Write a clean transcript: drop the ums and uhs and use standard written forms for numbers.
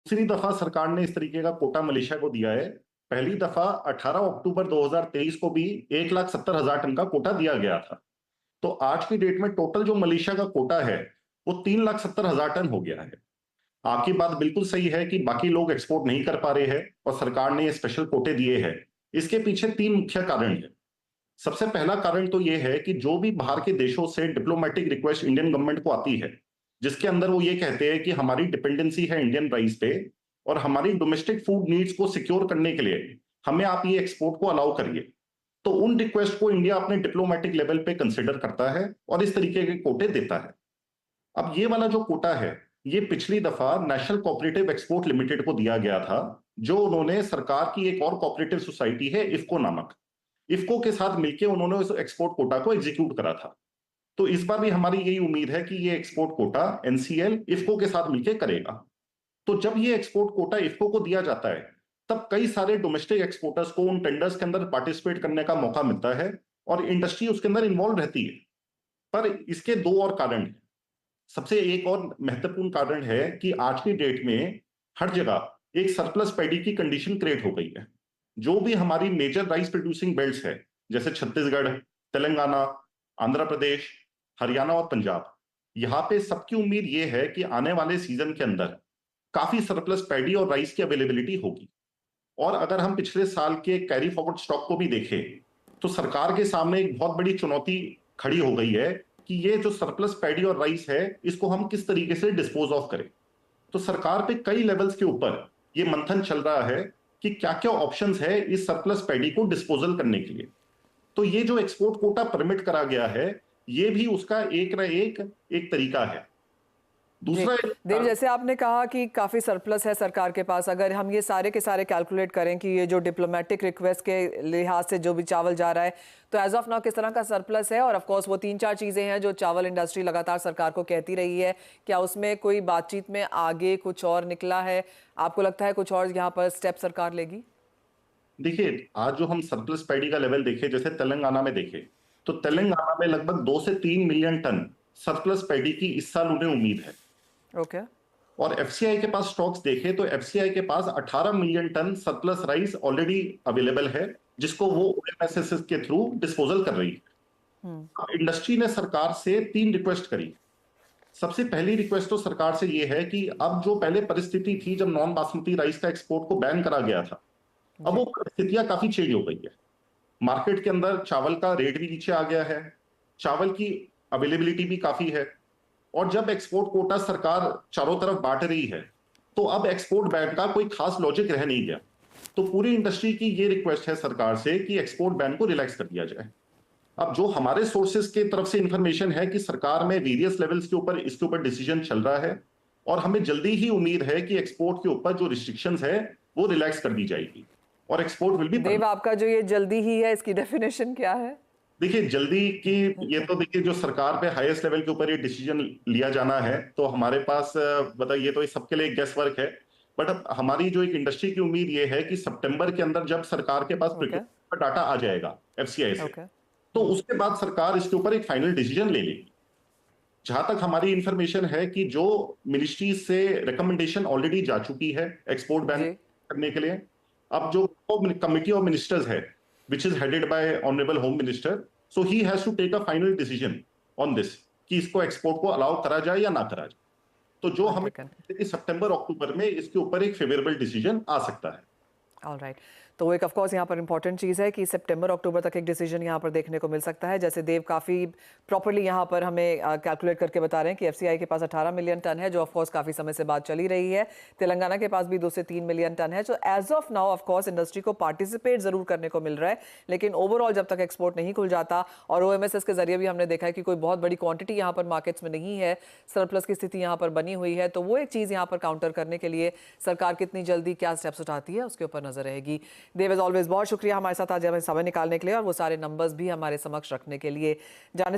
दूसरी दफा सरकार ने इस तरीके का कोटा मलेशिया को दिया है। पहली दफा 18 अक्टूबर 2023 को भी 1,70,000 टन का कोटा दिया गया था। तो आज की डेट में टोटल जो मलेशिया का कोटा है वो 3,70,000 टन हो गया है। आपकी बात बिल्कुल सही है कि बाकी लोग एक्सपोर्ट नहीं कर पा रहे हैं और सरकार ने ये स्पेशल कोटे दिए हैं। इसके पीछे तीन मुख्य कारण है। सबसे पहला कारण तो ये है कि जो भी बाहर के देशों से डिप्लोमेटिक रिक्वेस्ट इंडियन गवर्नमेंट को आती है, जिसके अंदर वो ये कहते हैं कि हमारी डिपेंडेंसी है इंडियन राइस पे और हमारी डोमेस्टिक फूड नीड्स को सिक्योर करने के लिए हमें आप ये एक्सपोर्ट को अलाउ करिए, तो उन रिक्वेस्ट को इंडिया अपने डिप्लोमेटिक लेवल पे कंसिडर करता है और इस तरीके के कोटे देता है। अब ये वाला जो कोटा है, ये पिछली दफा नेशनल कोऑपरेटिव एक्सपोर्ट लिमिटेड को दिया गया था, जो उन्होंने सरकार की एक और कोऑपरेटिव सोसाइटी है इफको नामक, इफको के साथ मिलकर उन्होंने उस एक्सपोर्ट कोटा को एग्जीक्यूट करा था। तो इस बार भी हमारी यही उम्मीद है कि ये एक्सपोर्ट कोटा एनसीएल इफको के साथ मिलकर करेगा। तो जब ये एक्सपोर्ट कोटा इफको को दिया जाता है, तब कई सारे डोमेस्टिक एक्सपोर्टर्स को उन टेंडर्स के अंदर पार्टिसिपेट करने का मौका मिलता है और इंडस्ट्री उसके अंदर इन्वॉल्व रहती है। पर इसके दो और कारण हैं। सबसे एक और महत्वपूर्ण कारण है कि आज की डेट में हर जगह एक सरप्लस पैडी की कंडीशन क्रिएट हो गई है। जो भी हमारी मेजर राइस प्रोड्यूसिंग बेल्ट्स है, जैसे छत्तीसगढ़, तेलंगाना, आंध्र प्रदेश, हरियाणा और पंजाब, यहाँ पे सबकी उम्मीद ये है कि आने वाले सीजन के अंदर काफी सरप्लस पैडी और राइस की अवेलेबिलिटी होगी। और अगर हम पिछले साल के कैरी फॉरवर्ड स्टॉक को भी देखें, तो सरकार के सामने एक बहुत बड़ी चुनौती खड़ी हो गई है कि ये जो सरप्लस पैडी और राइस है, इसको हम किस तरीके से डिस्पोज ऑफ करें। तो सरकार पे कई लेवल्स के ऊपर ये मंथन चल रहा है कि क्या क्या ऑप्शंस है इस सरप्लस पैडी को डिस्पोजल करने के लिए। तो ये जो एक्सपोर्ट कोटा परमिट करा गया है, ये भी उसका एक ना एक तरीका है। जी दूसरा देव, जैसे आपने कहा कि काफ़ी सरप्लस है सरकार के पास, अगर हम ये सारे के सारे कैलकुलेट करें कि ये जो डिप्लोमेटिक रिक्वेस्ट के लिहाज से जो भी चावल जा रहा है, तो एज ऑफ नाउ किस तरह का सरप्लस है? और ऑफ कोर्स वो तीन चार चीज़ें हैं जो चावल इंडस्ट्री लगातार सरकार को कहती रही है, क्या उसमें कोई बातचीत में आगे कुछ और निकला है? आपको लगता है कुछ और यहाँ पर स्टेप सरकार लेगी? देखिए, आज जो हम सरप्लस पैडी का लेवल देखें, जैसे तेलंगाना में देखें, तो तेलंगाना में लगभग 2 से 3 मिलियन टन सरप्लस पैडी की इस साल उन्हें उम्मीद है। ओके। और एफसीआई के पास स्टॉक्स देखें तो एफसीआई के पास 18 million ton surplus rice already available है, जिसको वो ओएमएसएस के थ्रू डिस्पोजल कर रही है। इंडस्ट्री ने सरकार से 3 रिक्वेस्ट करी। सबसे पहली रिक्वेस्ट तो सरकार से ये है कि अब जो पहले परिस्थिति थी जब नॉन बासमती राइस का एक्सपोर्ट को बैन करा गया था, अब वो परिस्थितियां काफी चेंज हो गई है। मार्केट के अंदर चावल का रेट भी नीचे आ गया है, चावल की अवेलेबिलिटी भी काफी है, और जब एक्सपोर्ट कोटा सरकार चारों तरफ बांट रही है, तो अब एक्सपोर्ट बैन का कोई खास लॉजिक रह नहीं गया। तो पूरी इंडस्ट्री की ये रिक्वेस्ट है सरकार से कि एक्सपोर्ट बैन को रिलैक्स कर दिया जाए। अब जो हमारे सोर्सेज की तरफ से इंफॉर्मेशन है कि सरकार में वेरियस लेवल्स के ऊपर इसके ऊपर डिसीजन चल रहा है और हमें जल्दी ही उम्मीद है कि एक्सपोर्ट के ऊपर जो रिस्ट्रिक्शंस है वो रिलैक्स कर दी जाएगी और एक्सपोर्ट विल बी। देव, आपका जो ये जल्दी ही है, इसकी डेफिनेशन क्या है? देखिए, जल्दी की ये तो देखिए जो सरकार पे हाईएस्ट लेवल के ऊपर ये डिसीजन लिया जाना है, तो हमारे पास बताइए, तो ये सबके लिए गैस वर्क है। बट अब हमारी जो एक इंडस्ट्री की उम्मीद ये है कि सितंबर के अंदर जब सरकार के पास प्रोक्योरमेंट का डाटा आ जाएगा एफसीआई से, तो उसके बाद सरकार इसके ऊपर एक फाइनल डिसीजन ले लेगी। जहां तक हमारी इंफॉर्मेशन है कि जो मिनिस्ट्री से रिकमेंडेशन ऑलरेडी जा चुकी है एक्सपोर्ट बैन करने के लिए, अब जो कमिटी ऑफ मिनिस्टर्स है which is headed by honorable home minister, so he has to take a final decision on this कि इसको एक्सपोर्ट को अलाउ करा जाए या ना करा जाए। तो जो हमें सितंबर अक्टूबर में इसके ऊपर एक फेवरेबल डिसीजन आ सकता है। ऑलराइट, तो एक ऑफ कोर्स यहाँ पर इंपॉर्टेंट चीज़ है कि सितंबर अक्टूबर तक एक डिसीजन यहाँ पर देखने को मिल सकता है। जैसे देव काफ़ी प्रॉपर्ली यहाँ पर हमें कैलकुलेट करके बता रहे हैं कि एफसीआई के पास 18 मिलियन टन है, जो ऑफ कोर्स काफ़ी समय से बात चली रही है। तेलंगाना के पास भी 2 से 3 मिलियन टन है। जो as of now of course industry को पार्टिसिपेट जरूर करने को मिल रहा है, लेकिन ओवरऑल जब तक एक्सपोर्ट नहीं खुल जाता, और ओएमएसएस के जरिए भी हमने देखा है कि कोई बहुत बड़ी क्वांटिटी यहाँ पर मार्केट्स में नहीं है, सरप्लस की स्थिति यहाँ पर बनी हुई है, तो वो एक चीज़ यहाँ पर काउंटर करने के लिए सरकार कितनी जल्दी क्या स्टेप्स उठाती है उसके ऊपर नजर रहेगी। देव, एज ऑलवेज बहुत शुक्रिया हमारे साथ आज हमें समय निकालने के लिए और वो सारे नंबर्स भी हमारे समक्ष रखने के लिए। जाने